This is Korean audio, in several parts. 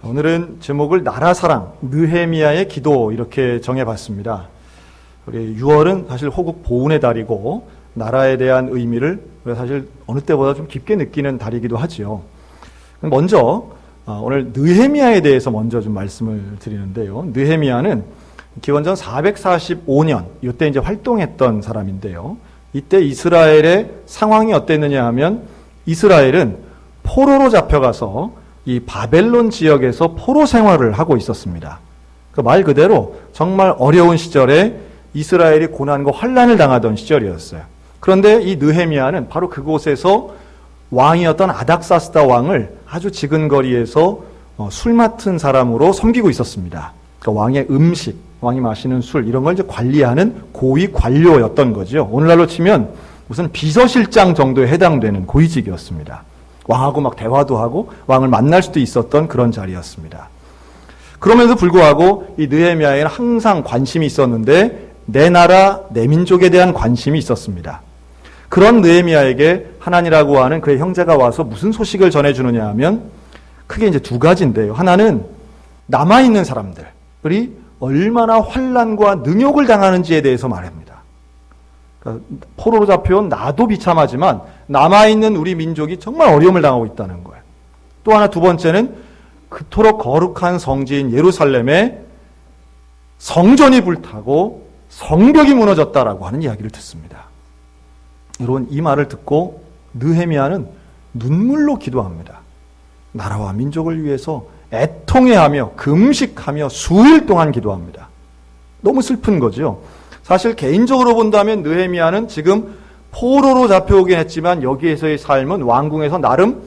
오늘은 제목을 나라사랑, 느헤미야의 기도 이렇게 정해봤습니다. 우리 6월은 사실 호국 보훈의 달이고 나라에 대한 의미를 사실 어느 때보다 좀 깊게 느끼는 달이기도 하지요. 먼저 오늘 느헤미야에 대해서 먼저 좀 말씀을 드리는데요. 느헤미야는 기원전 445년 이때 이제 활동했던 사람인데요. 이때 이스라엘의 상황이 어땠느냐 하면 이스라엘은 포로로 잡혀가서 이 바벨론 지역에서 포로 생활을 하고 있었습니다. 그 말 그대로 정말 어려운 시절에 이스라엘이 고난과 환난을 당하던 시절이었어요. 그런데 이 느헤미야는 바로 그곳에서 왕이었던 아닥사스다 왕을 아주 지근거리에서 술 맡은 사람으로 섬기고 있었습니다. 그러니까 왕의 음식, 왕이 마시는 술 이런 걸 이제 관리하는 고위 관료였던 거죠. 오늘날로 치면 무슨 비서실장 정도에 해당되는 고위직이었습니다. 왕하고 막 대화도 하고 왕을 만날 수도 있었던 그런 자리였습니다. 그럼에도 불구하고 이 느헤미야에는 항상 관심이 있었는데 내 나라, 내 민족에 대한 관심이 있었습니다. 그런 느헤미야에게 하나니라고 하는 그의 형제가 와서 무슨 소식을 전해주느냐 하면 크게 이제 두 가지인데요. 하나는 남아있는 사람들이 얼마나 환난과 능욕을 당하는지에 대해서 말합니다. 그러니까 포로로 잡혀온 나도 비참하지만 남아있는 우리 민족이 정말 어려움을 당하고 있다는 거예요. 또 하나 두 번째는 그토록 거룩한 성지인 예루살렘에 성전이 불타고 성벽이 무너졌다라고 하는 이야기를 듣습니다. 여러분 이 말을 듣고 느헤미야는 눈물로 기도합니다. 나라와 민족을 위해서 애통해하며 금식하며 수일 동안 기도합니다. 너무 슬픈 거죠. 사실 개인적으로 본다면 느헤미야는 지금 포로로 잡혀오긴 했지만 여기에서의 삶은 왕궁에서 나름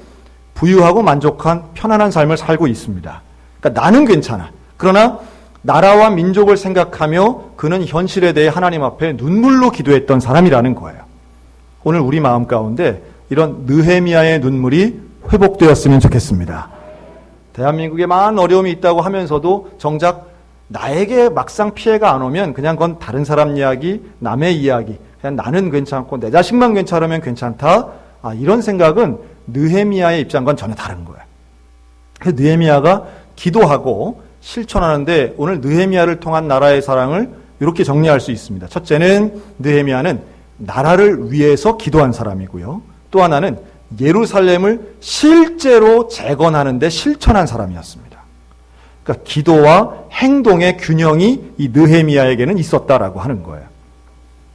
부유하고 만족한 편안한 삶을 살고 있습니다. 그러니까 나는 괜찮아. 그러나 나라와 민족을 생각하며 그는 현실에 대해 하나님 앞에 눈물로 기도했던 사람이라는 거예요. 오늘 우리 마음 가운데 이런 느헤미야의 눈물이 회복되었으면 좋겠습니다. 대한민국에 많은 어려움이 있다고 하면서도 정작 나에게 막상 피해가 안 오면 그냥 그건 다른 사람 이야기, 남의 이야기, 그냥 나는 괜찮고 내 자식만 괜찮으면 괜찮다. 이런 생각은 느헤미야의 입장과는 전혀 다른 거예요. 그래서 느헤미야가 기도하고 실천하는데 오늘 느헤미야를 통한 나라의 사랑을 이렇게 정리할 수 있습니다. 첫째는 느헤미야는 나라를 위해서 기도한 사람이고요. 또 하나는 예루살렘을 실제로 재건하는 데 실천한 사람이었습니다. 그러니까 기도와 행동의 균형이 이 느헤미야에게는 있었다라고 하는 거예요.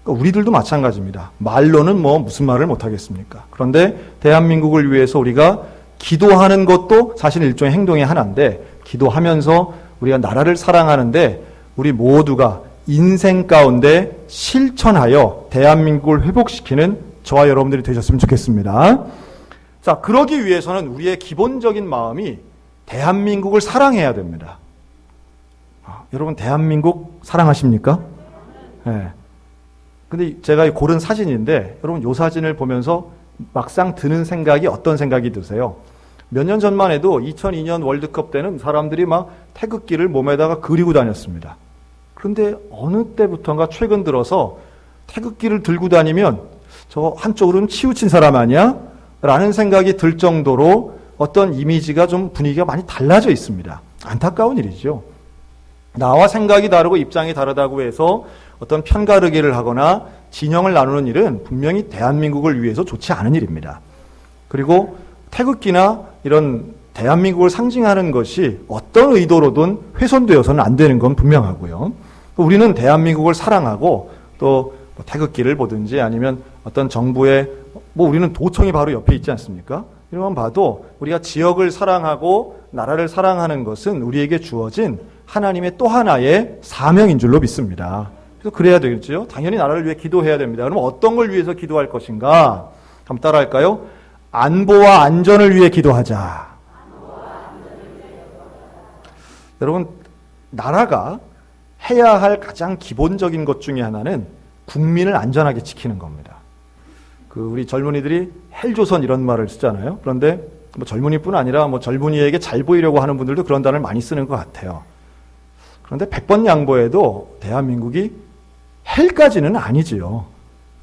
그러니까 우리들도 마찬가지입니다. 말로는 무슨 말을 못하겠습니까? 그런데 대한민국을 위해서 우리가 기도하는 것도 사실 일종의 행동의 하나인데 기도하면서 우리가 나라를 사랑하는데 우리 모두가 인생 가운데 실천하여 대한민국을 회복시키는 저와 여러분들이 되셨으면 좋겠습니다. 자, 그러기 위해서는 우리의 기본적인 마음이 대한민국을 사랑해야 됩니다. 여러분 대한민국 사랑하십니까? 네. 근데 제가 고른 사진인데 여러분 이 사진을 보면서 막상 드는 생각이 어떤 생각이 드세요? 몇 년 전만 해도 2002년 월드컵 때는 사람들이 막 태극기를 몸에다가 그리고 다녔습니다. 그런데 어느 때부터인가 최근 들어서 태극기를 들고 다니면 저 한쪽으로는 치우친 사람 아니야? 라는 생각이 들 정도로 어떤 이미지가 좀 분위기가 많이 달라져 있습니다. 안타까운 일이죠. 나와 생각이 다르고 입장이 다르다고 해서 어떤 편가르기를 하거나 진영을 나누는 일은 분명히 대한민국을 위해서 좋지 않은 일입니다. 그리고 태극기나 이런 대한민국을 상징하는 것이 어떤 의도로든 훼손되어서는 안 되는 건 분명하고요. 우리는 대한민국을 사랑하고 또 태극기를 보든지 아니면 어떤 정부의 우리는 도청이 바로 옆에 있지 않습니까? 이런 건 봐도 우리가 지역을 사랑하고 나라를 사랑하는 것은 우리에게 주어진 하나님의 또 하나의 사명인 줄로 믿습니다. 그래서 그래야 되겠죠. 당연히 나라를 위해 기도해야 됩니다. 그럼 어떤 걸 위해서 기도할 것인가? 한번 따라할까요? 안보와 안전을 위해 기도하자. 여러분, 나라가 해야 할 가장 기본적인 것 중에 하나는 국민을 안전하게 지키는 겁니다. 우리 젊은이들이 헬조선 이런 말을 쓰잖아요. 그런데 젊은이뿐 아니라 젊은이에게 잘 보이려고 하는 분들도 그런 단어를 많이 쓰는 것 같아요. 그런데 100번 양보해도 대한민국이 헬까지는 아니지요.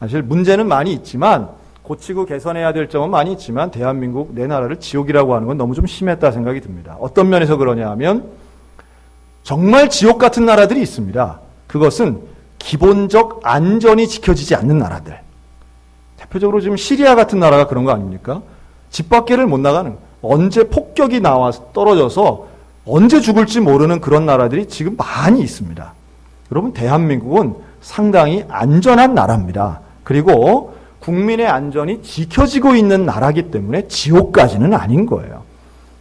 사실 문제는 많이 있지만 고치고 개선해야 될 점은 많이 있지만 대한민국 내 나라를 지옥이라고 하는 건 너무 좀 심했다 생각이 듭니다. 어떤 면에서 그러냐 하면 정말 지옥 같은 나라들이 있습니다. 그것은 기본적 안전이 지켜지지 않는 나라들. 대표적으로 지금 시리아 같은 나라가 그런 거 아닙니까? 집 밖에를 못 나가는, 언제 폭격이 나와서 떨어져서 언제 죽을지 모르는 그런 나라들이 지금 많이 있습니다. 여러분, 대한민국은 상당히 안전한 나라입니다. 그리고 국민의 안전이 지켜지고 있는 나라이기 때문에 지옥까지는 아닌 거예요.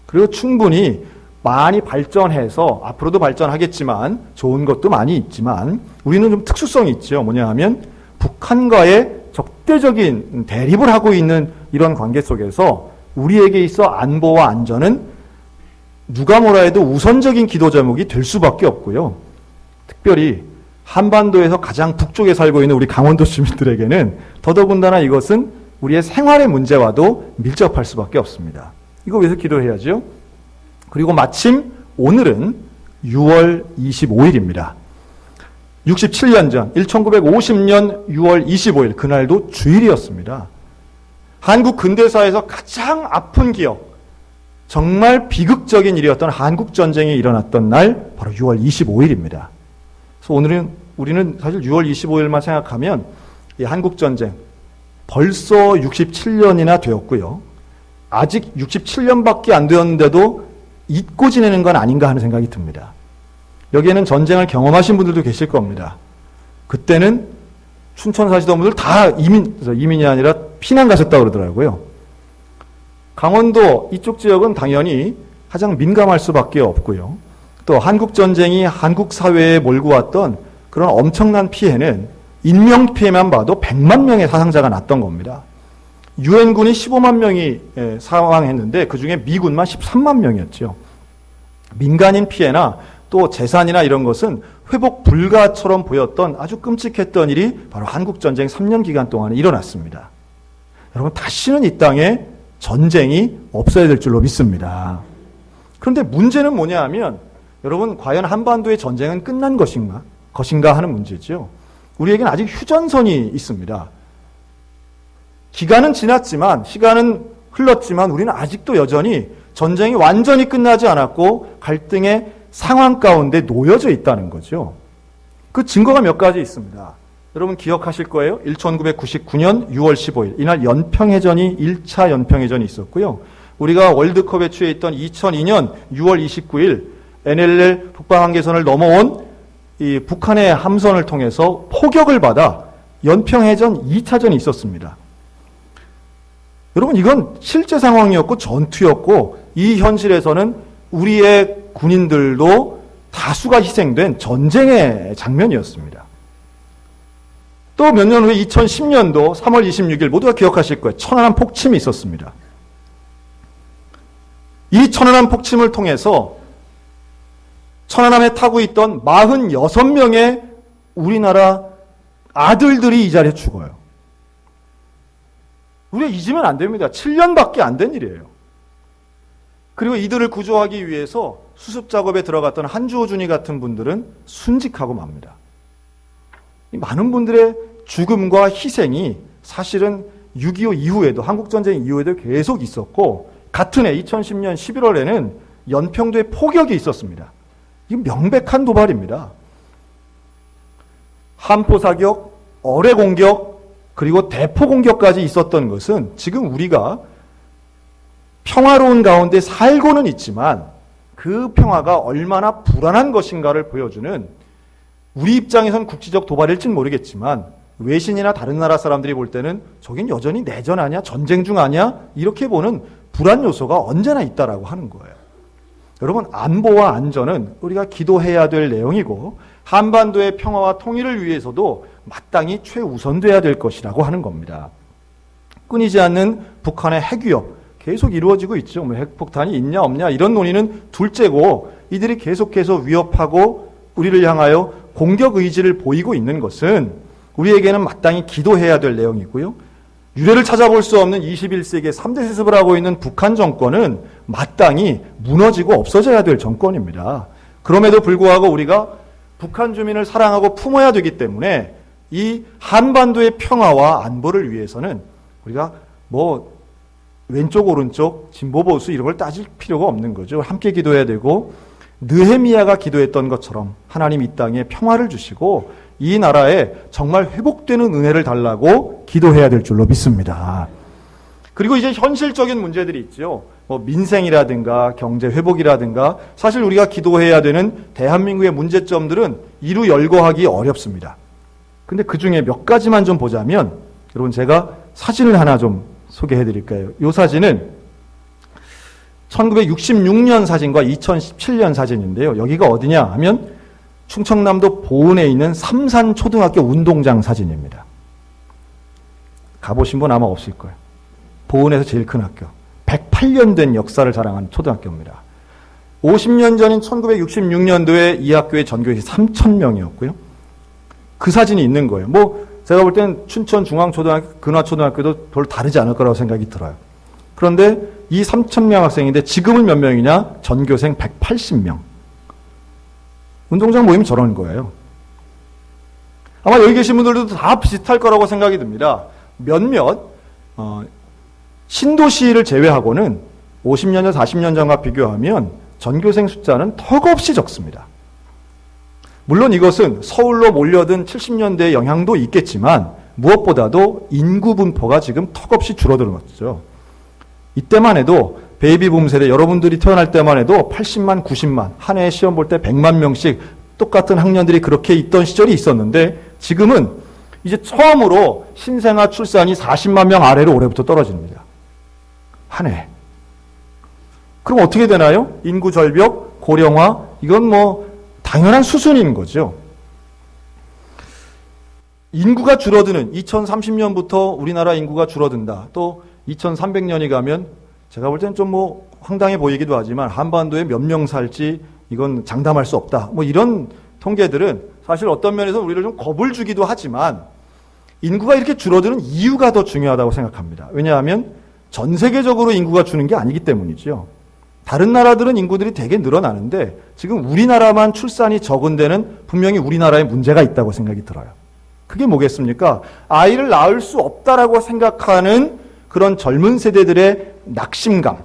그리고 충분히 많이 발전해서 앞으로도 발전하겠지만 좋은 것도 많이 있지만 우리는 좀 특수성이 있죠. 뭐냐 하면 북한과의 적대적인 대립을 하고 있는 이런 관계 속에서 우리에게 있어 안보와 안전은 누가 뭐라 해도 우선적인 기도 제목이 될 수밖에 없고요. 특별히 한반도에서 가장 북쪽에 살고 있는 우리 강원도 주민들에게는 더더군다나 이것은 우리의 생활의 문제와도 밀접할 수밖에 없습니다. 이거 위해서 기도해야죠. 그리고 마침 오늘은 6월 25일입니다. 67년 전 1950년 6월 25일 그날도 주일이었습니다. 한국 근대사에서 가장 아픈 기억, 정말 비극적인 일이었던 한국전쟁이 일어났던 날 바로 6월 25일입니다. 그래서 오늘은 우리는 사실 6월 25일만 생각하면 이 한국전쟁 벌써 67년이나 되었고요. 아직 67년밖에 안 되었는데도 잊고 지내는 건 아닌가 하는 생각이 듭니다. 여기에는 전쟁을 경험하신 분들도 계실 겁니다. 그때는 춘천 사시던 분들 다 이민이 아니라 피난 가셨다고 그러더라고요. 강원도 이쪽 지역은 당연히 가장 민감할 수밖에 없고요. 또 한국전쟁이 한국 사회에 몰고 왔던 그런 엄청난 피해는 인명피해만 봐도 100만 명의 사상자가 났던 겁니다. 유엔군이 15만 명이 사망했는데 그중에 미군만 13만 명이었죠. 민간인 피해나 또 재산이나 이런 것은 회복 불가처럼 보였던 아주 끔찍했던 일이 바로 한국전쟁 3년 기간 동안에 일어났습니다. 여러분, 다시는 이 땅에 전쟁이 없어야 될 줄로 믿습니다. 그런데 문제는 뭐냐 하면 여러분, 과연 한반도의 전쟁은 끝난 것인가 하는 문제죠. 우리에게는 아직 휴전선이 있습니다. 기간은 지났지만, 시간은 흘렀지만 우리는 아직도 여전히 전쟁이 완전히 끝나지 않았고 갈등의 상황 가운데 놓여져 있다는 거죠. 그 증거가 몇 가지 있습니다. 여러분 기억하실 거예요. 1999년 6월 15일 이날 연평해전이 1차 연평해전이 있었고요. 우리가 월드컵에 취해 있던 2002년 6월 29일 NLL 북방한계선을 넘어온 이 북한의 함선을 통해서 포격을 받아 연평해전 2차전이 있었습니다. 여러분, 이건 실제 상황이었고 전투였고 이 현실에서는 우리의 군인들도 다수가 희생된 전쟁의 장면이었습니다. 또 몇 년 후에 2010년도 3월 26일 모두가 기억하실 거예요. 천안함 폭침이 있었습니다. 이 천안함 폭침을 통해서 천안함에 타고 있던 46명의 우리나라 아들들이 이 자리에 죽어요. 우리가 잊으면 안 됩니다. 7년밖에 안 된 일이에요. 그리고 이들을 구조하기 위해서 수습 작업에 들어갔던 한주호준이 같은 분들은 순직하고 맙니다. 이 많은 분들의 죽음과 희생이 사실은 6.25 이후에도, 한국전쟁 이후에도 계속 있었고, 같은 해 2010년 11월에는 연평도에 포격이 있었습니다. 이건 명백한 도발입니다. 함포 사격, 어뢰 공격, 그리고 대포 공격까지 있었던 것은 지금 우리가 평화로운 가운데 살고는 있지만 그 평화가 얼마나 불안한 것인가를 보여주는, 우리 입장에선 국지적 도발일진 모르겠지만 외신이나 다른 나라 사람들이 볼 때는 저긴 여전히 내전 아니야? 전쟁 중 아니야? 이렇게 보는 불안 요소가 언제나 있다라고 하는 거예요. 여러분, 안보와 안전은 우리가 기도해야 될 내용이고 한반도의 평화와 통일을 위해서도 마땅히 최우선돼야 될 것이라고 하는 겁니다. 끊이지 않는 북한의 핵위협 계속 이루어지고 있죠. 뭐 핵폭탄이 있냐 없냐 이런 논의는 둘째고, 이들이 계속해서 위협하고 우리를 향하여 공격 의지를 보이고 있는 것은 우리에게는 마땅히 기도해야 될 내용이고요. 유례를 찾아볼 수 없는 21세기의 3대 세습을 하고 있는 북한 정권은 마땅히 무너지고 없어져야 될 정권입니다. 그럼에도 불구하고 우리가 북한 주민을 사랑하고 품어야 되기 때문에 이 한반도의 평화와 안보를 위해서는 우리가 뭐 왼쪽 오른쪽 진보 보수 이런 걸 따질 필요가 없는 거죠. 함께 기도해야 되고 느헤미야가 기도했던 것처럼 하나님 이 땅에 평화를 주시고 이 나라에 정말 회복되는 은혜를 달라고 기도해야 될 줄로 믿습니다. 그리고 이제 현실적인 문제들이 있죠. 뭐 민생이라든가 경제 회복이라든가 사실 우리가 기도해야 되는 대한민국의 문제점들은 이루 열거하기 어렵습니다. 근데 그 중에 몇 가지만 좀 보자면 여러분 제가 사진을 하나 좀 소개해 드릴까요? 이 사진은 1966년 사진과 2017년 사진인데요. 여기가 어디냐 하면 충청남도 보은에 있는 삼산초등학교 운동장 사진입니다. 가보신 분 아마 없을 거예요. 보은에서 제일 큰 학교. 108년 된 역사를 자랑하는 초등학교입니다. 50년 전인 1966년도에 이 학교의 전교생이 3,000명이었고요. 그 사진이 있는 거예요. 뭐 제가 볼 때는 춘천중앙초등학교, 근화초등학교도 별 다르지 않을 거라고 생각이 들어요. 그런데 이 3,000명 학생인데 지금은 몇 명이냐? 전교생 180명. 운동장 모이면 저런 거예요. 아마 여기 계신 분들도 다 비슷할 거라고 생각이 듭니다. 몇몇 신도시를 제외하고는 50년 전, 40년 전과 비교하면 전교생 숫자는 턱없이 적습니다. 물론 이것은 서울로 몰려든 70년대의 영향도 있겠지만 무엇보다도 인구 분포가 지금 턱없이 줄어드는 거죠. 이때만 해도 베이비붐 세대 여러분들이 태어날 때만 해도 80만, 90만 한 해에 시험 볼 때 100만 명씩 똑같은 학년들이 그렇게 있던 시절이 있었는데 지금은 이제 처음으로 신생아 출산이 40만 명 아래로 올해부터 떨어집니다. 한 해. 그럼 어떻게 되나요? 인구 절벽, 고령화, 이건 뭐 당연한 수순인 거죠. 인구가 줄어드는 2030년부터 우리나라 인구가 줄어든다. 또 2300년이 가면 제가 볼 때는 좀 뭐 황당해 보이기도 하지만 한반도에 몇 명 살지 이건 장담할 수 없다. 뭐 이런 통계들은 사실 어떤 면에서 우리를 좀 겁을 주기도 하지만 인구가 이렇게 줄어드는 이유가 더 중요하다고 생각합니다. 왜냐하면 전 세계적으로 인구가 주는 게 아니기 때문이죠. 다른 나라들은 인구들이 되게 늘어나는데 지금 우리나라만 출산이 적은 데는 분명히 우리나라에 문제가 있다고 생각이 들어요. 그게 뭐겠습니까? 아이를 낳을 수 없다라고 생각하는 그런 젊은 세대들의 낙심감,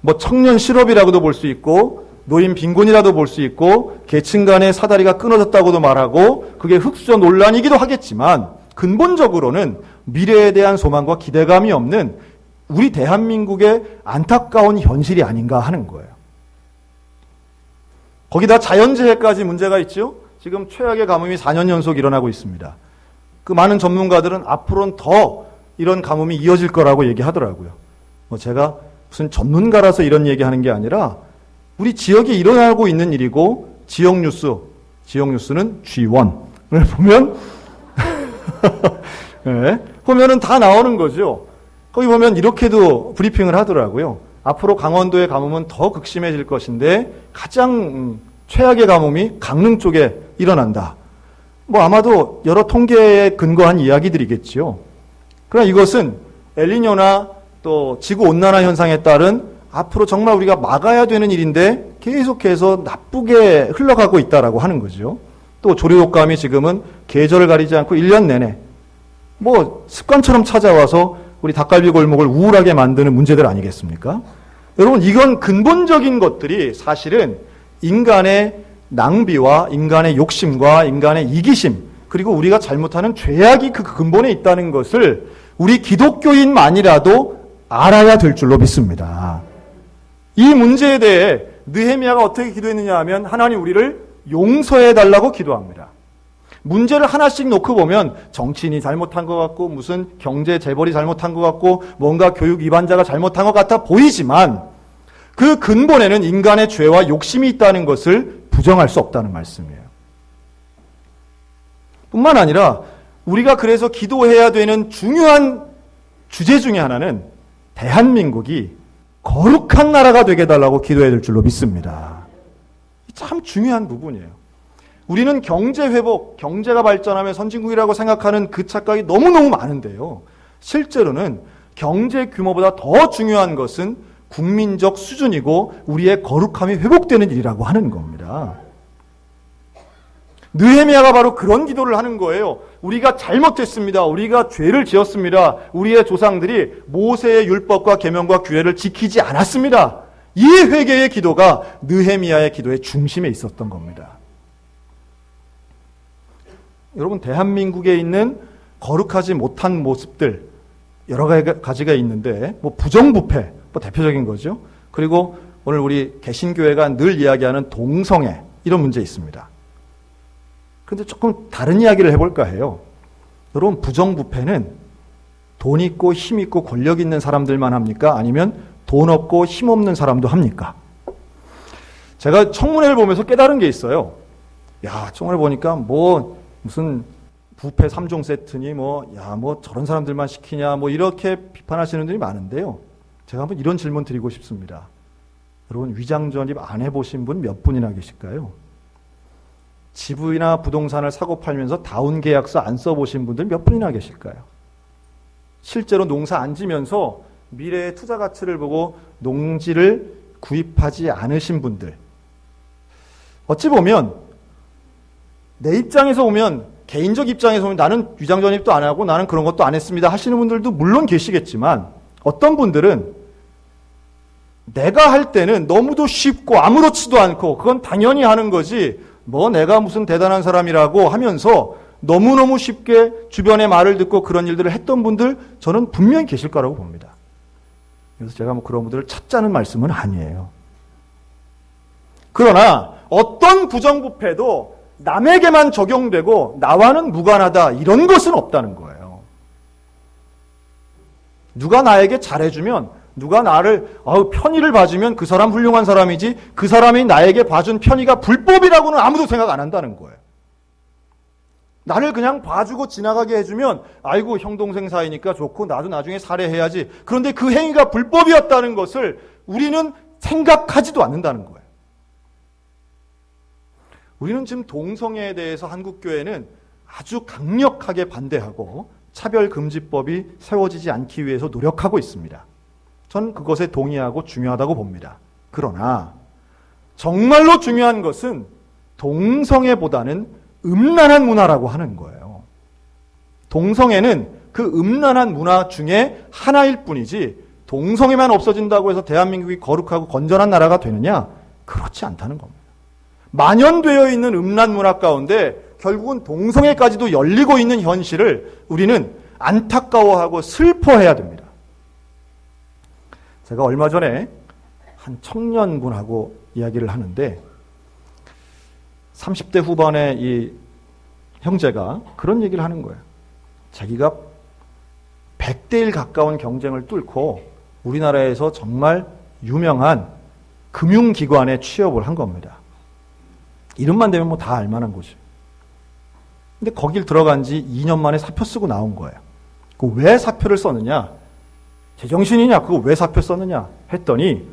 뭐 청년 실업이라고도 볼 수 있고 노인 빈곤이라도 볼 수 있고 계층 간의 사다리가 끊어졌다고도 말하고 그게 흑수저 논란이기도 하겠지만 근본적으로는 미래에 대한 소망과 기대감이 없는 우리 대한민국의 안타까운 현실이 아닌가 하는 거예요. 거기다 자연재해까지 문제가 있죠. 지금 최악의 가뭄이 4년 연속 일어나고 있습니다. 그 많은 전문가들은 앞으로는 더 이런 가뭄이 이어질 거라고 얘기하더라고요. 뭐 제가 무슨 전문가라서 이런 얘기하는 게 아니라 우리 지역에 일어나고 있는 일이고 지역 뉴스는 G1을 보면 네, 보면은 다 나오는 거죠. 거기 보면 이렇게도 브리핑을 하더라고요. 앞으로 강원도의 가뭄은 더 극심해질 것인데 가장 최악의 가뭄이 강릉 쪽에 일어난다. 뭐 아마도 여러 통계에 근거한 이야기들이겠지요. 그러나 이것은 엘니뇨나 또 지구온난화 현상에 따른 앞으로 정말 우리가 막아야 되는 일인데 계속해서 나쁘게 흘러가고 있다라고 하는 거죠. 또 조류독감이 지금은 계절을 가리지 않고 1년 내내 뭐 습관처럼 찾아와서 우리 닭갈비 골목을 우울하게 만드는 문제들 아니겠습니까? 여러분 이건 근본적인 것들이 사실은 인간의 낭비와 인간의 욕심과 인간의 이기심 그리고 우리가 잘못하는 죄악이 그 근본에 있다는 것을 우리 기독교인만이라도 알아야 될 줄로 믿습니다. 이 문제에 대해 느헤미야가 어떻게 기도했느냐 하면 하나님 우리를 용서해달라고 기도합니다. 문제를 하나씩 놓고 보면 정치인이 잘못한 것 같고 무슨 경제 재벌이 잘못한 것 같고 뭔가 교육 위반자가 잘못한 것 같아 보이지만 그 근본에는 인간의 죄와 욕심이 있다는 것을 부정할 수 없다는 말씀이에요. 뿐만 아니라 우리가 그래서 기도해야 되는 중요한 주제 중에 하나는 대한민국이 거룩한 나라가 되게 해달라고 기도해야 될 줄로 믿습니다. 참 중요한 부분이에요. 우리는 경제 회복, 경제가 발전하면 선진국이라고 생각하는 그 착각이 너무너무 많은데요. 실제로는 경제 규모보다 더 중요한 것은 국민적 수준이고 우리의 거룩함이 회복되는 일이라고 하는 겁니다. 느헤미야가 바로 그런 기도를 하는 거예요. 우리가 잘못했습니다. 우리가 죄를 지었습니다. 우리의 조상들이 모세의 율법과 계명과 규례를 지키지 않았습니다. 이 회개의 기도가 느헤미야의 기도의 중심에 있었던 겁니다. 여러분, 대한민국에 있는 거룩하지 못한 모습들 여러 가지가 있는데 부정부패 대표적인 거죠. 그리고 오늘 우리 개신교회가 늘 이야기하는 동성애 이런 문제 있습니다. 그런데 조금 다른 이야기를 해볼까 해요. 여러분, 부정부패는 돈 있고 힘 있고 권력 있는 사람들만 합니까? 아니면 돈 없고 힘 없는 사람도 합니까? 제가 청문회를 보면서 깨달은 게 있어요. 야, 청문회 보니까 무슨 부패 3종 세트니 저런 사람들만 시키냐 이렇게 비판하시는 분들이 많은데요. 제가 한번 이런 질문 드리고 싶습니다. 여러분, 위장 전입 안 해보신 분 몇 분이나 계실까요? 집이나 부동산을 사고 팔면서 다운 계약서 안 써보신 분들 몇 분이나 계실까요? 실제로 농사 안 지면서 미래의 투자 가치를 보고 농지를 구입하지 않으신 분들, 어찌 보면 내 입장에서 보면, 개인적 입장에서 보면 나는 위장 전입도 안 하고 나는 그런 것도 안 했습니다 하시는 분들도 물론 계시겠지만, 어떤 분들은 내가 할 때는 너무도 쉽고 아무렇지도 않고 그건 당연히 하는 거지 내가 무슨 대단한 사람이라고 하면서 너무너무 쉽게 주변의 말을 듣고 그런 일들을 했던 분들 저는 분명히 계실 거라고 봅니다. 그래서 제가 그런 분들을 찾자는 말씀은 아니에요. 그러나 어떤 부정부패도 남에게만 적용되고 나와는 무관하다 이런 것은 없다는 거예요. 누가 나에게 잘해주면, 누가 나를 편의를 봐주면 그 사람 훌륭한 사람이지, 그 사람이 나에게 봐준 편의가 불법이라고는 아무도 생각 안 한다는 거예요. 나를 그냥 봐주고 지나가게 해주면 아이고 형 동생 사이니까 좋고 나도 나중에 살해해야지. 그런데 그 행위가 불법이었다는 것을 우리는 생각하지도 않는다는 거예요. 우리는 지금 동성애에 대해서 한국교회는 아주 강력하게 반대하고 차별금지법이 세워지지 않기 위해서 노력하고 있습니다. 전 그것에 동의하고 중요하다고 봅니다. 그러나 정말로 중요한 것은 동성애보다는 음란한 문화라고 하는 거예요. 동성애는 그 음란한 문화 중에 하나일 뿐이지 동성애만 없어진다고 해서 대한민국이 거룩하고 건전한 나라가 되느냐? 그렇지 않다는 겁니다. 만연되어 있는 음란 문화 가운데 결국은 동성애까지도 열리고 있는 현실을 우리는 안타까워하고 슬퍼해야 됩니다. 제가 얼마 전에 한 청년분하고 이야기를 하는데 30대 후반의 이 형제가 그런 얘기를 하는 거예요. 자기가 100대 1 가까운 경쟁을 뚫고 우리나라에서 정말 유명한 금융기관에 취업을 한 겁니다. 이름만 되면 다 알만한 곳이에요. 근데 거길 들어간 지 2년 만에 사표 쓰고 나온 거예요. 왜 사표를 썼느냐? 제정신이냐? 그거 왜 사표 썼느냐? 했더니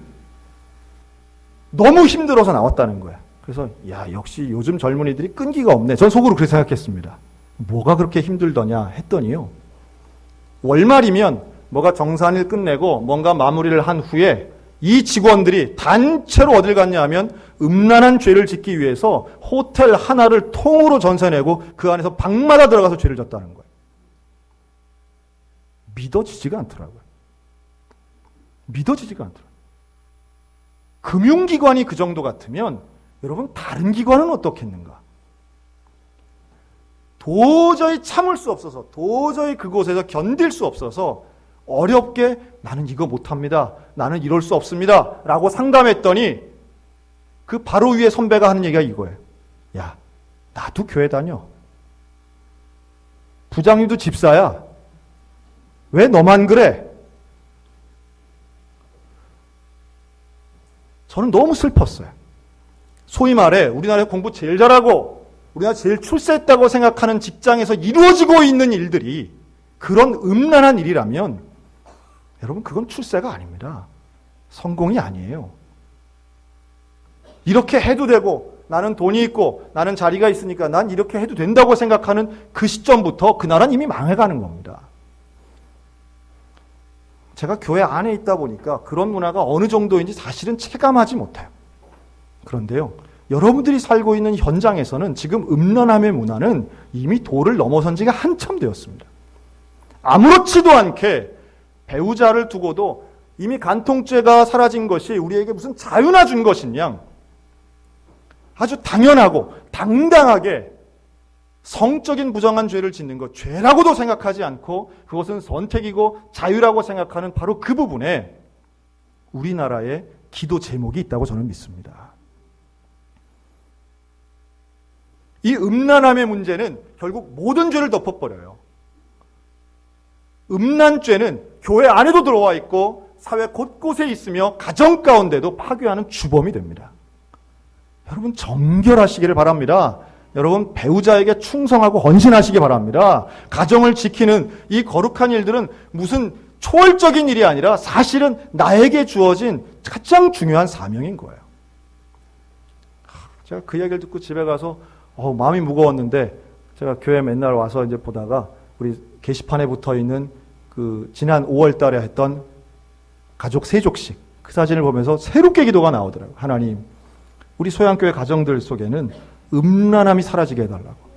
너무 힘들어서 나왔다는 거야. 그래서 역시 요즘 젊은이들이 끈기가 없네. 전 속으로 그렇게 생각했습니다. 뭐가 그렇게 힘들더냐 했더니요. 월말이면 뭐가 정산일 끝내고 뭔가 마무리를 한 후에 이 직원들이 단체로 어딜 갔냐 하면 음란한 죄를 짓기 위해서 호텔 하나를 통으로 전세내고 그 안에서 방마다 들어가서 죄를 졌다는 거예요. 믿어지지가 않더라고요. 믿어지지가 않더라고요. 금융기관이 그 정도 같으면 여러분 다른 기관은 어떻겠는가? 도저히 참을 수 없어서, 도저히 그곳에서 견딜 수 없어서 어렵게 나는 이거 못합니다. 나는 이럴 수 없습니다. 라고 상담했더니 그 바로 위에 선배가 하는 얘기가 이거예요. 야, 나도 교회 다녀. 부장님도 집사야. 왜 너만 그래? 저는 너무 슬펐어요. 소위 말해 우리나라에 공부 제일 잘하고 우리나라 제일 출세했다고 생각하는 직장에서 이루어지고 있는 일들이 그런 음란한 일이라면 여러분 그건 출세가 아닙니다. 성공이 아니에요. 이렇게 해도 되고 나는 돈이 있고 나는 자리가 있으니까 난 이렇게 해도 된다고 생각하는 그 시점부터 그 나라는 이미 망해가는 겁니다. 제가 교회 안에 있다 보니까 그런 문화가 어느 정도인지 사실은 체감하지 못해요. 그런데요, 여러분들이 살고 있는 현장에서는 지금 음란함의 문화는 이미 도를 넘어선 지가 한참 되었습니다. 아무렇지도 않게 배우자를 두고도 이미 간통죄가 사라진 것이 우리에게 무슨 자유나 준 것인 양 아주 당연하고 당당하게 성적인 부정한 죄를 짓는 것, 죄라고도 생각하지 않고 그것은 선택이고 자유라고 생각하는 바로 그 부분에 우리나라의 기도 제목이 있다고 저는 믿습니다. 이 음란함의 문제는 결국 모든 죄를 덮어버려요. 음란죄는 교회 안에도 들어와 있고 사회 곳곳에 있으며 가정 가운데도 파괴하는 주범이 됩니다. 여러분 정결하시기를 바랍니다. 여러분 배우자에게 충성하고 헌신하시기 바랍니다. 가정을 지키는 이 거룩한 일들은 무슨 초월적인 일이 아니라 사실은 나에게 주어진 가장 중요한 사명인 거예요. 제가 그 이야기를 듣고 집에 가서 마음이 무거웠는데 제가 교회 맨날 와서 이제 보다가 우리 게시판에 붙어 있는 그 지난 5월 달에 했던 가족 세족식 그 사진을 보면서 새롭게 기도가 나오더라고요. 하나님, 우리 소양교회 가정들 속에는 음란함이 사라지게 해달라고.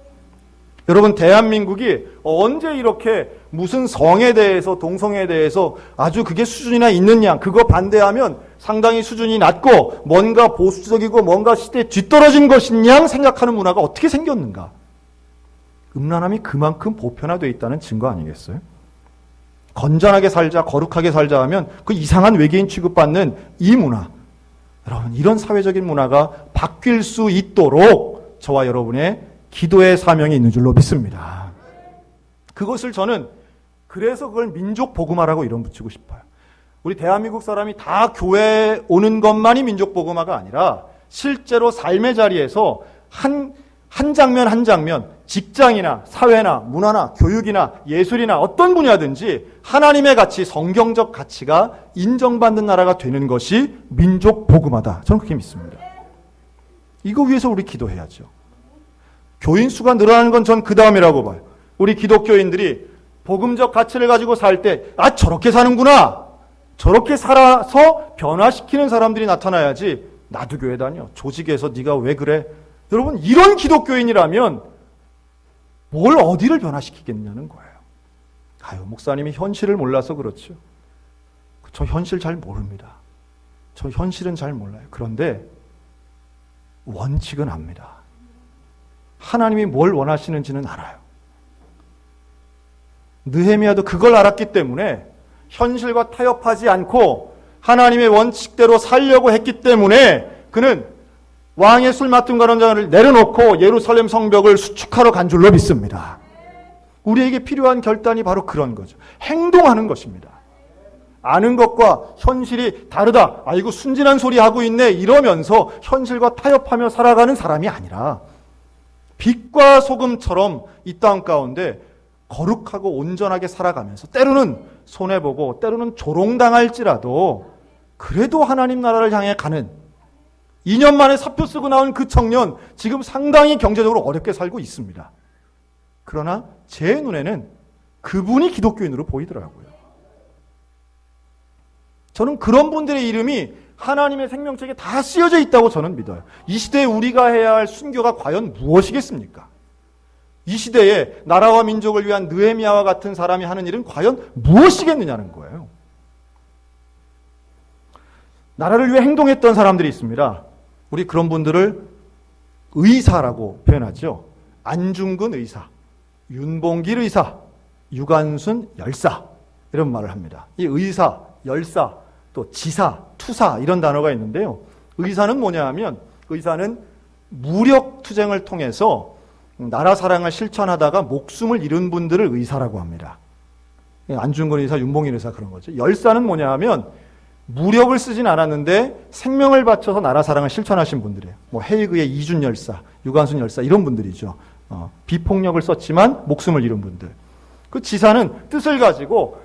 여러분 대한민국이 언제 이렇게 무슨 성에 대해서 동성애에 대해서 아주 그게 수준이나 있는 양 그거 반대하면 상당히 수준이 낮고 뭔가 보수적이고 뭔가 시대에 뒤떨어진 것인 양 생각하는 문화가 어떻게 생겼는가. 음란함이 그만큼 보편화되어 있다는 증거 아니겠어요? 건전하게 살자 거룩하게 살자 하면 그 이상한 외계인 취급받는 이 문화, 여러분 이런 사회적인 문화가 바뀔 수 있도록 저와 여러분의 기도의 사명이 있는 줄로 믿습니다. 그것을 저는 그래서 그걸 민족 복음화라고 이름 붙이고 싶어요. 우리 대한민국 사람이 다 교회에 오는 것만이 민족 복음화가 아니라 실제로 삶의 자리에서 한 장면 한 장면 직장이나 사회나 문화나 교육이나 예술이나 어떤 분야든지 하나님의 가치, 성경적 가치가 인정받는 나라가 되는 것이 민족 복음화다. 저는 그렇게 믿습니다. 이거 위해서 우리 기도해야죠. 교인 수가 늘어나는 건 전 그 다음이라고 봐요. 우리 기독교인들이 복음적 가치를 가지고 살 때 저렇게 사는구나. 저렇게 살아서 변화시키는 사람들이 나타나야지. 나도 교회 다녀. 조직에서 네가 왜 그래? 여러분 이런 기독교인이라면 뭘 어디를 변화시키겠냐는 거예요. 목사님이 현실을 몰라서 그렇죠. 저 현실 잘 모릅니다. 저 현실은 잘 몰라요. 그런데 원칙은 압니다. 하나님이 뭘 원하시는지는 알아요. 느헤미야도 그걸 알았기 때문에 현실과 타협하지 않고 하나님의 원칙대로 살려고 했기 때문에 그는 왕의 술 맡은 가론장을 내려놓고 예루살렘 성벽을 수축하러 간 줄로 믿습니다. 우리에게 필요한 결단이 바로 그런 거죠. 행동하는 것입니다. 아는 것과 현실이 다르다. 아이고 순진한 소리 하고 있네. 이러면서 현실과 타협하며 살아가는 사람이 아니라 빛과 소금처럼 이 땅 가운데 거룩하고 온전하게 살아가면서 때로는 손해보고 때로는 조롱당할지라도 그래도 하나님 나라를 향해 가는 2년 만에 사표 쓰고 나온 그 청년 지금 상당히 경제적으로 어렵게 살고 있습니다. 그러나 제 눈에는 그분이 기독교인으로 보이더라고요. 저는 그런 분들의 이름이 하나님의 생명책에 다 쓰여져 있다고 저는 믿어요. 이 시대에 우리가 해야 할 순교가 과연 무엇이겠습니까? 이 시대에 나라와 민족을 위한 느헤미야와 같은 사람이 하는 일은 과연 무엇이겠느냐는 거예요. 나라를 위해 행동했던 사람들이 있습니다. 우리 그런 분들을 의사라고 표현하죠. 안중근 의사, 윤봉길 의사, 유관순 열사 이런 말을 합니다. 이 의사, 열사, 또 지사, 투사 이런 단어가 있는데요. 의사는 뭐냐 하면 의사는 무력 투쟁을 통해서 나라 사랑을 실천하다가 목숨을 잃은 분들을 의사라고 합니다. 안중근 의사, 윤봉길 의사 그런 거죠. 열사는 뭐냐 하면 무력을 쓰진 않았는데 생명을 바쳐서 나라 사랑을 실천하신 분들이에요. 해이그의 이준 열사, 유관순 열사 이런 분들이죠. 비폭력을 썼지만 목숨을 잃은 분들. 그 지사는 뜻을 가지고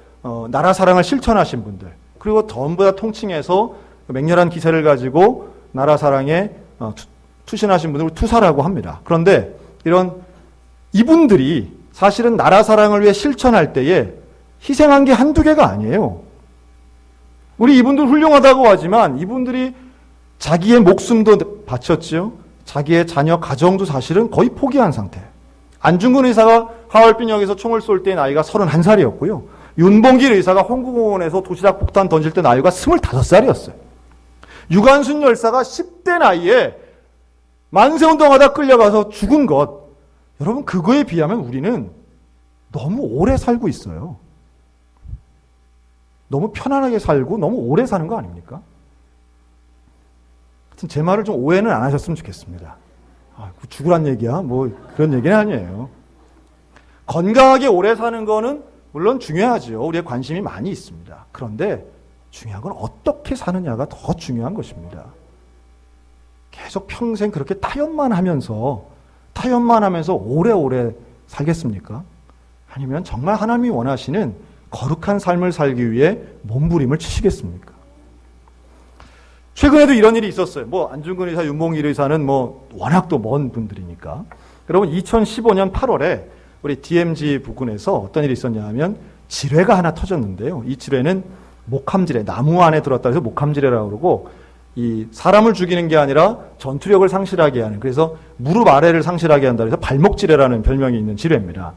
나라 사랑을 실천하신 분들. 그리고 전부 다 통칭해서 맹렬한 기세를 가지고 나라 사랑에 투신하신 분들을 투사라고 합니다. 그런데 이분들이 사실은 나라 사랑을 위해 실천할 때에 희생한 게 한두 개가 아니에요. 우리 이분들 훌륭하다고 하지만 이분들이 자기의 목숨도 바쳤죠. 자기의 자녀 가정도 사실은 거의 포기한 상태. 안중근 의사가 하얼빈역에서 총을 쏠 때 나이가 31살이었고요. 윤봉길 의사가 홍구공원에서 도시락 폭탄 던질 때 나이가 25살이었어요. 유관순 열사가 10대 나이에 만세운동하다 끌려가서 죽은 것. 여러분, 그거에 비하면 우리는 너무 오래 살고 있어요. 너무 편안하게 살고 너무 오래 사는 거 아닙니까? 하여튼 제 말을 좀 오해는 안 하셨으면 좋겠습니다. 죽으란 얘기야? 뭐 그런 얘기는 아니에요. 건강하게 오래 사는 거는 물론 중요하죠. 우리의 관심이 많이 있습니다. 그런데 중요한 건 어떻게 사느냐가 더 중요한 것입니다. 계속 평생 그렇게 타협만 하면서 오래오래 살겠습니까? 아니면 정말 하나님이 원하시는 거룩한 삶을 살기 위해 몸부림을 치시겠습니까? 최근에도 이런 일이 있었어요. 안중근 의사, 윤봉길 의사는 워낙 또 먼 분들이니까. 여러분, 2015년 8월에 우리 DMZ 부근에서 어떤 일이 있었냐 하면 지뢰가 하나 터졌는데요. 이 지뢰는 목함지뢰, 나무 안에 들었다 해서 목함지뢰라고 그러고, 이 사람을 죽이는 게 아니라 전투력을 상실하게 하는, 그래서 무릎 아래를 상실하게 한다 해서 발목지뢰라는 별명이 있는 지뢰입니다.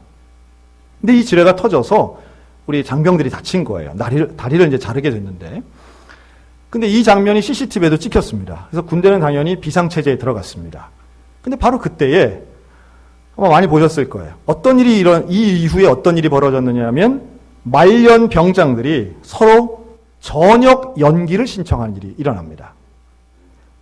근데 이 지뢰가 터져서 우리 장병들이 다친 거예요. 다리를 이제 자르게 됐는데. 근데 이 장면이 CCTV에도 찍혔습니다. 그래서 군대는 당연히 비상체제에 들어갔습니다. 근데 바로 그때에 아마 많이 보셨을 거예요. 이 이후에 어떤 일이 벌어졌느냐 하면 말년 병장들이 서로 전역 연기를 신청하는 일이 일어납니다.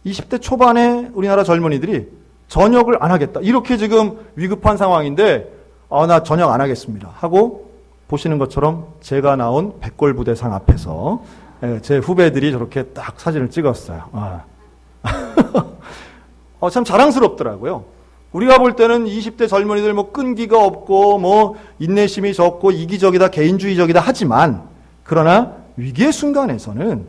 20대 초반에 우리나라 젊은이들이 전역을 안 하겠다. 이렇게 지금 위급한 상황인데, 나 전역 안 하겠습니다. 하고 보시는 것처럼 제가 나온 백골부대상 앞에서 제 후배들이 저렇게 딱 사진을 찍었어요. 참 자랑스럽더라고요. 우리가 볼 때는 20대 젊은이들 끈기가 없고 인내심이 적고 이기적이다, 개인주의적이다 하지만, 그러나 위기의 순간에서는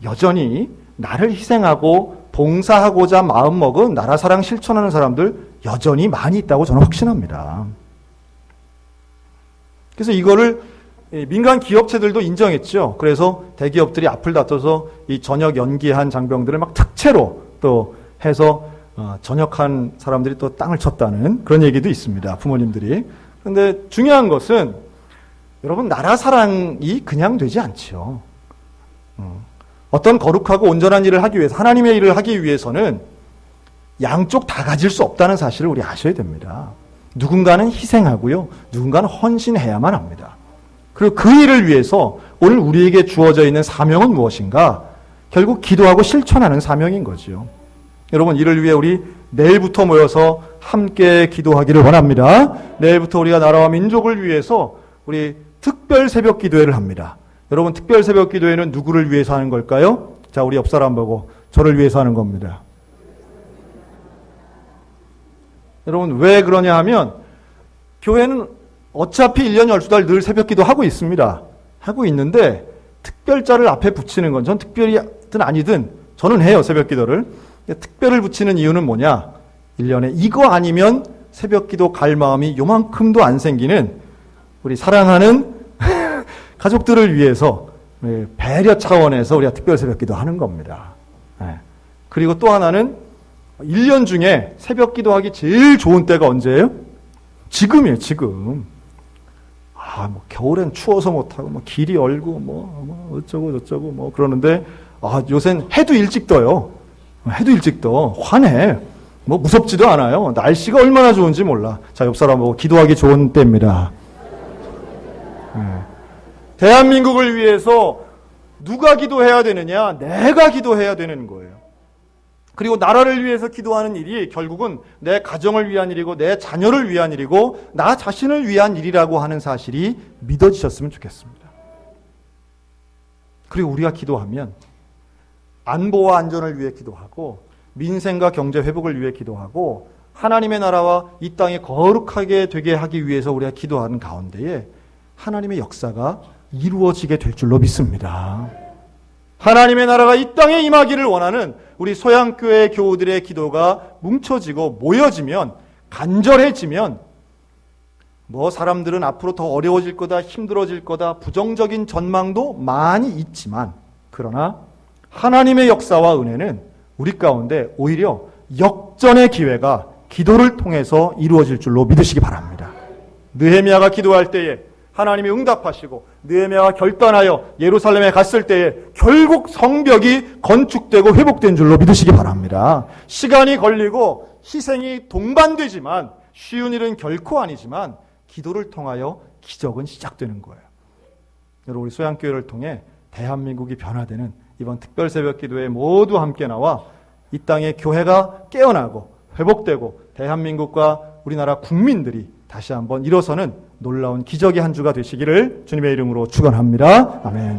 여전히 나를 희생하고 봉사하고자 마음먹은 나라 사랑 실천하는 사람들 여전히 많이 있다고 저는 확신합니다. 그래서 이거를 민간 기업체들도 인정했죠. 그래서 대기업들이 앞을 다퉈서 이 전역 연기한 장병들을 막 특채로 또 해서 전역한 사람들이 또 땅을 쳤다는 그런 얘기도 있습니다. 부모님들이. 그런데 중요한 것은 여러분, 나라 사랑이 그냥 되지 않죠. 어떤 거룩하고 온전한 일을 하기 위해서, 하나님의 일을 하기 위해서는 양쪽 다 가질 수 없다는 사실을 우리 아셔야 됩니다. 누군가는 희생하고요, 누군가는 헌신해야만 합니다. 그리고 그 일을 위해서 오늘 우리에게 주어져 있는 사명은 무엇인가? 결국 기도하고 실천하는 사명인 거죠. 여러분, 이를 위해 우리 내일부터 모여서 함께 기도하기를 원합니다. 내일부터 우리가 나라와 민족을 위해서 우리 특별 새벽 기도회를 합니다. 여러분, 특별 새벽 기도회는 누구를 위해서 하는 걸까요? 자, 우리 옆 사람 보고 저를 위해서 하는 겁니다. 여러분, 왜 그러냐 하면 교회는 어차피 1년 12달 늘 새벽 기도 하고 있습니다. 하고 있는데 특별자를 앞에 붙이는 건, 전 특별이든 아니든 저는 해요, 새벽 기도를. 특별을 붙이는 이유는 뭐냐? 1년에 이거 아니면 새벽 기도 갈 마음이 요만큼도 안 생기는 우리 사랑하는 가족들을 위해서 배려 차원에서 우리가 특별 새벽 기도 하는 겁니다. 그리고 또 하나는 1년 중에 새벽 기도하기 제일 좋은 때가 언제예요? 지금이에요, 지금. 겨울엔 추워서 못하고, 길이 얼고, 어쩌고 저쩌고, 그러는데, 요샌 해도 일찍 떠요. 해도 일찍 떠. 환해. 무섭지도 않아요. 날씨가 얼마나 좋은지 몰라. 자, 옆 사람 보고 기도하기 좋은 때입니다. 대한민국을 위해서 누가 기도해야 되느냐? 내가 기도해야 되는 거예요. 그리고 나라를 위해서 기도하는 일이 결국은 내 가정을 위한 일이고 내 자녀를 위한 일이고 나 자신을 위한 일이라고 하는 사실이 믿어지셨으면 좋겠습니다. 그리고 우리가 기도하면 안보와 안전을 위해 기도하고 민생과 경제 회복을 위해 기도하고 하나님의 나라와 이 땅이 거룩하게 되게 하기 위해서 우리가 기도하는 가운데에 하나님의 역사가 이루어지게 될 줄로 믿습니다. 하나님의 나라가 이 땅에 임하기를 원하는 우리 소양교회 교우들의 기도가 뭉쳐지고 모여지면, 간절해지면 사람들은 앞으로 더 어려워질 거다, 힘들어질 거다, 부정적인 전망도 많이 있지만, 그러나 하나님의 역사와 은혜는 우리 가운데 오히려 역전의 기회가 기도를 통해서 이루어질 줄로 믿으시기 바랍니다. 느헤미야가 기도할 때에 하나님이 응답하시고 느헤미야가 결단하여 예루살렘에 갔을 때에 결국 성벽이 건축되고 회복된 줄로 믿으시기 바랍니다. 시간이 걸리고 희생이 동반되지만 쉬운 일은 결코 아니지만 기도를 통하여 기적은 시작되는 거예요. 여러분, 우리 소양교회를 통해 대한민국이 변화되는 이번 특별 새벽 기도에 모두 함께 나와 이 땅의 교회가 깨어나고 회복되고 대한민국과 우리나라 국민들이 다시 한번 일어서는 놀라운 기적의 한 주가 되시기를 주님의 이름으로 축원합니다. 아멘.